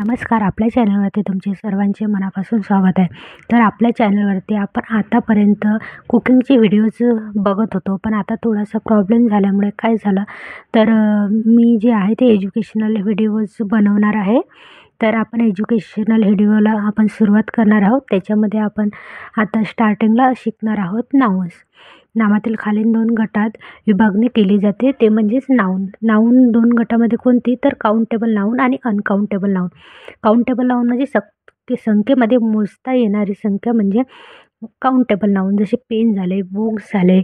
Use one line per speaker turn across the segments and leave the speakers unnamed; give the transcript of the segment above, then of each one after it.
नमस्कार. आपल्या चॅनलवरती तुमचे सर्वांचे मनापासून स्वागत आहे. तर आपल्या चॅनलवरती आपण आतापर्यंत कुकिंगचे व्हिडिओज बघत होतो, पण आता थोडासा प्रॉब्लेम झाल्यामुळे काय झालं, तर मी जे आहे ते एज्युकेशनल व्हिडिओज बनवणार आहे. तर आपण एज्युकेशनल व्हिडिओला आपण सुरुवात करणार आहोत. त्याच्यामध्ये आपण आता स्टार्टिंगला शिकणार आहोत नाउन्स. नामातील खालील 2 गटात विभागणी केली जाते, ते म्हणजेच नाऊन. नाऊन 2 गटामध्ये कोणती, तर काउंटेबल नाऊन आणि अनकाउंटेबल नाऊन. काउंटेबल नाऊन म्हणजे संख्येमध्ये मोजता येणारी संख्या म्हणजे काउंटेबल नाऊन, जसे पेन झाले, बुक्स झाले,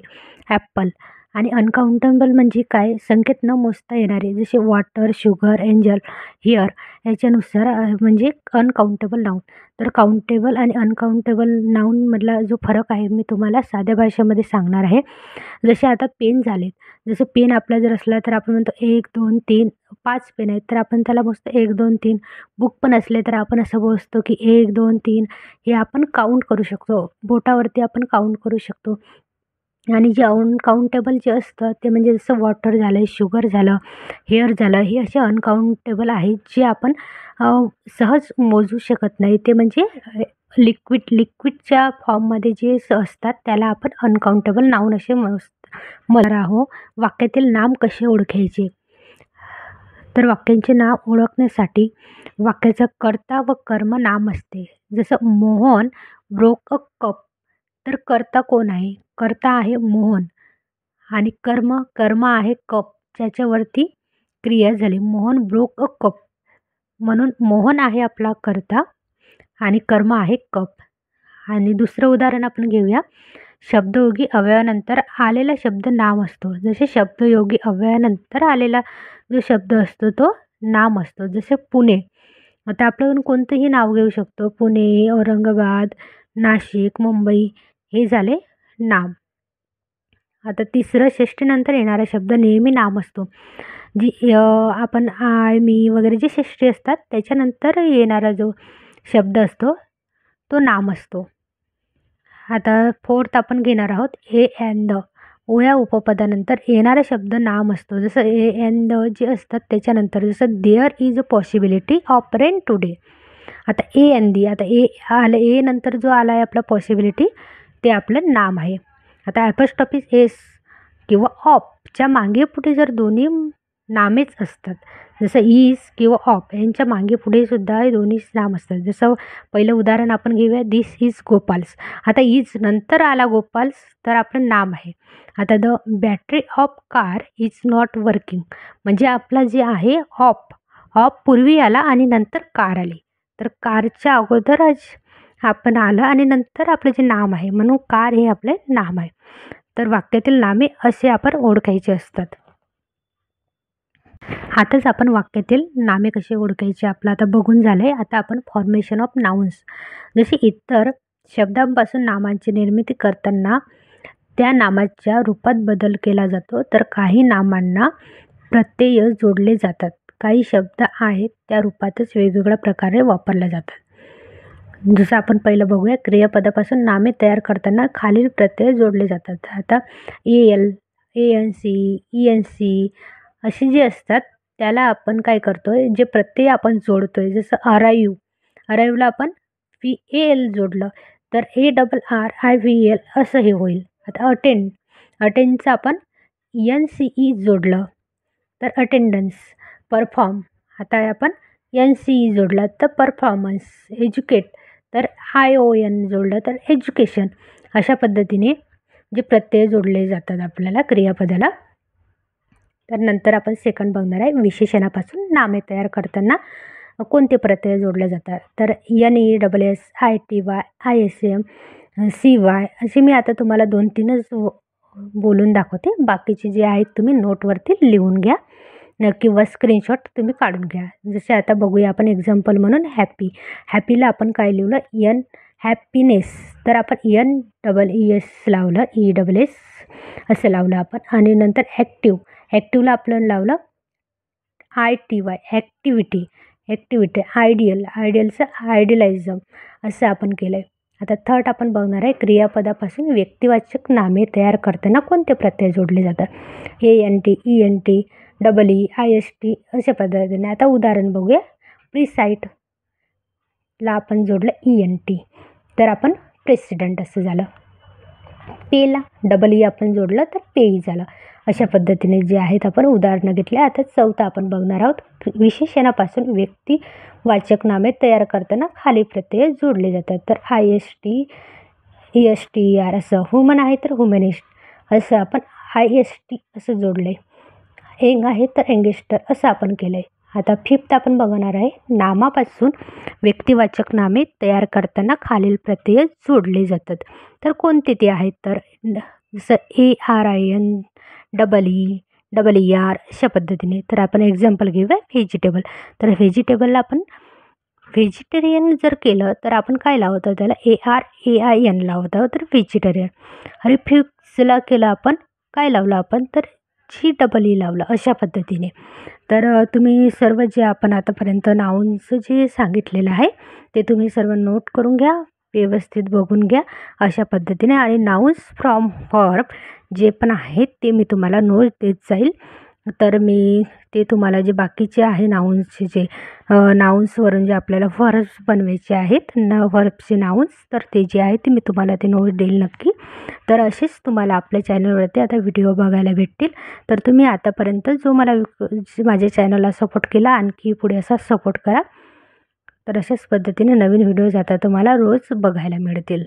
ॲपल. आणि अनकाउंटेबल म्हणजे काय, संख्येत न मोजता येणारे, जसे वॉटर, शुगर, एंजल, हिअर याच्यानुसार म्हणजे अनकाउंटेबल नाऊन. तर काउंटेबल आणि अनकाउंटेबल नाऊनमधला जो फरक आहे मी तुम्हाला साध्या भाषेमध्ये सांगणार आहे. जसे आता पेन झाले, जसं पेन आपला जर असला तर आपण म्हणतो 1 2 3 5 पेन आहेत, तर आपण त्याला मोजतो 1 2 3. बुक पण असले तर आपण असं मोजतो की 1 2 3. हे आपण काउंट करू शकतो, बोटावरती आपण काउंट करू शकतो. आणि जे अनकाउंटेबल जे असतं ते म्हणजे जसं वॉटर झालं, शुगर झालं, हेअर झालं, हे असे अनकाउंटेबल आहेत जे आपण सहज मोजू शकत नाही. ते म्हणजे लिक्विडच्या फॉर्ममध्ये जे असतात त्याला आपण अनकाउंटेबल नाऊन असे म्हणणार आहोत. वाक्यातील नाम कसे ओळखायचे, तर वाक्यांचे नाव ओळखण्यासाठी वाक्याचं कर्ता व कर्म नाम असते. जसं मोहन ब्रोक अ कप, तर कर्ता कोण आहे, कर्ता आहे मोहन. आणि कर्म आहे कप, ज्याच्यावरती क्रिया झाली. मोहन ब्रोक अ कप, म्हणून मोहन आहे आपला कर्ता आणि कर्म आहे कप. आणि दुसरं उदाहरण आपण घेऊया. शब्दयोगी अव्ययानंतर आलेला शब्द नाम असतो. जसे शब्दयोगी अव्ययानंतर आलेला जो शब्द असतो तो नाम असतो. जसे पुणे, आता आपल्याकडून कोणतंही नाव घेऊ शकतो. पुणे, औरंगाबाद, नाशिक, मुंबई हे झाले नाम. आता तिसरं षष्टीनंतर येणारा शब्द नेहमी नाम असतो. जी आपण आय, मी वगैरे जे षष्टी असतात त्याच्यानंतर येणारा जो शब्द असतो तो नाम असतो. आता फोर्थ आपण घेणार आहोत ए अँड द. ओ या उपपदानंतर येणारा शब्द नाम असतो. जसं ए अँड द जे असतात त्याच्यानंतर, जसं there is a possibility of rain today. आता ए अँड दी, आता ए आलं, ए नंतर जो आला आहे आपला पॉसिबिलिटी ते आपलं नाम आहे. आता ॲपॉस्ट्रॉफी एस किंवा ऑफच्या मागे पुढे जर दोन्ही नामेच असतात, जसं इज किंवा ऑफ यांच्या मागे पुढे सुद्धा हे दोन्ही नाम असतात. जसं पहिलं उदाहरण आपण घेऊया, दिस इज गोपाल्स. आता इज नंतर आला गोपाल्स तर आपलं नाम आहे. आता the battery of car is not working, म्हणजे आपला जे आहे ऑफ पूर्वी आला आणि नंतर कार आली, तर कारच्या अगोदरच आपण आलं आणि नंतर आपलं जे नाम आहे, म्हणून कार हे आपले नाम आहे. तर वाक्यातील नामे असे आपण ओळखायचे असतात. आताच आपण वाक्यातील नामे कसे ओळखायचे आपलं आता बघून झालंय. आता आपण फॉर्मेशन ऑफ नाउन्स, जसे इतर शब्दांपासून नामांची निर्मिती करताना त्या नामाच्या रूपात बदल केला जातो. तर काही नामांना प्रत्यय जोडले जातात. काही शब्द आहेत त्या रूपातच वेगवेगळ्या प्रकारे वापरले जातात. जसं आपण पहिलं बघूया, क्रियापदापासून नामे तयार करताना खालील प्रत्यय जोडले जातात. आता एल, ANC, ENC असे जे असतात त्याला आपण काय करतोय, जे प्रत्यय आपण जोडतोय, जसं अराईव्हला आपण VAL जोडलं तर ARRIVL असं हे होईल. आता अटेंडचं आपण NCE जोडलं तर अटेंडन्स. परफॉर्म, आता आपण NCE जोडला तर परफॉर्मन्स. एज्युकेट तर ION जोडलं तर एज्युकेशन. अशा पद्धतीने जे प्रत्यय जोडले जातात आपल्याला क्रियापदाला. तर नंतर आपण सेकंड बघणार आहे, विशेषणापासून नामे तयार करताना कोणते प्रत्यय जोडले जातात. तर NESS, ITY, ISM, CY असे मी आता तुम्हाला 2-3च बोलून दाखवते. बाकीचे जे आहेत तुम्ही नोटवरती लिहून घ्या किंवा स्क्रीनशॉट तुम्ही काढून घ्या. जसे आता बघूया आपण एक्झाम्पल म्हणून हॅपीला आपण काय लिहिलं, हॅपीनेस, तर आपण NEES लावलं, ESS असं लावलं आपण. आणि नंतर ॲक्टिव्हला आपण लावलं ITY, ॲक्टिव्हिटी. आयडियलचं आयडियलिझम असं आपण केलं आहे. आता थर्ड आपण बघणार आहे, क्रियापदापासून व्यक्तिवाचक नामे तयार करताना कोणते प्रत्यय जोडले जातात. ANT, ENT, EE, IST अशा पद्धतीने. आता उदाहरण बघूया, प्रिसाईट ला आपण जोडलं ENT, तर आपण प्रेसिडेंट असं झालं. पेला डबल ई आपण जोडलं तर पेई झालं. अशा पद्धतीने जे आहेत आपण उदाहरणं घेतले. आता चौथा आपण बघणार आहोत. विशेषणापासून व्यक्तिवाचक नामे तयार करताना खाली प्रत्यय जोडले जातात. तर IST, ESTER असं. ह्युमन आहे तर ह्युमनिस्ट असं आपण IST असं जोडले. एंग आहे तर एंगेस्टर असं आपण केलं आहे. आता फिफ्थ आपण बघणार आहे. नामापासून व्यक्तिवाचक नामे तयार करताना खालील प्रत्यय जोडले जातात. तर कोणते ते आहेत? तर जसं ARIN, EER अशा पद्धतीने. तर आपण एक्झाम्पल घेऊया व्हेजिटेबल. तर व्हेजिटेबलला आपण व्हेजिटेरियन जर केलं तर आपण काय लावतो? त्याला ARAIN लावतो, तर व्हेजिटेरियन. रिफ्युजला केलं आपण काय लावलं आपण? तर GEE लावलं. अशा पद्धतीने. तर तुम्ही सर्व जे आपण आतापर्यंत नाउन्सचं जे सांगितलेलं आहे ते तुम्ही सर्व नोट करून घ्या, व्यवस्थित बघून घ्या अशा पद्धतीने. आणि नाउन्स फ्रॉम फॉर्म जे पण आहेत ते मी तुम्हाला नोट देत जाईल. तर मी ते तुम्हाला जे बाकीचे आहे नाउन्सचे जे नाउन्सवरून जे आपल्याला व्हर्ब्स बनवायचे आहेत व्हर्ब्सचे नाउन्स, तर ते जे आहे ते मी तुम्हाला ते नोट देईल नक्की. तर असेच तुम्हाला आपल्या चॅनलवरती आता व्हिडिओ बघायला भेटतील. तर तुम्ही आतापर्यंत जो मला माझ्या चॅनलला सपोर्ट केला, आणखी पुढे असाच सपोर्ट करा. तर अशाच पद्धतीने नवीन व्हिडिओज आता तुम्हाला रोज बघायला मिळतील.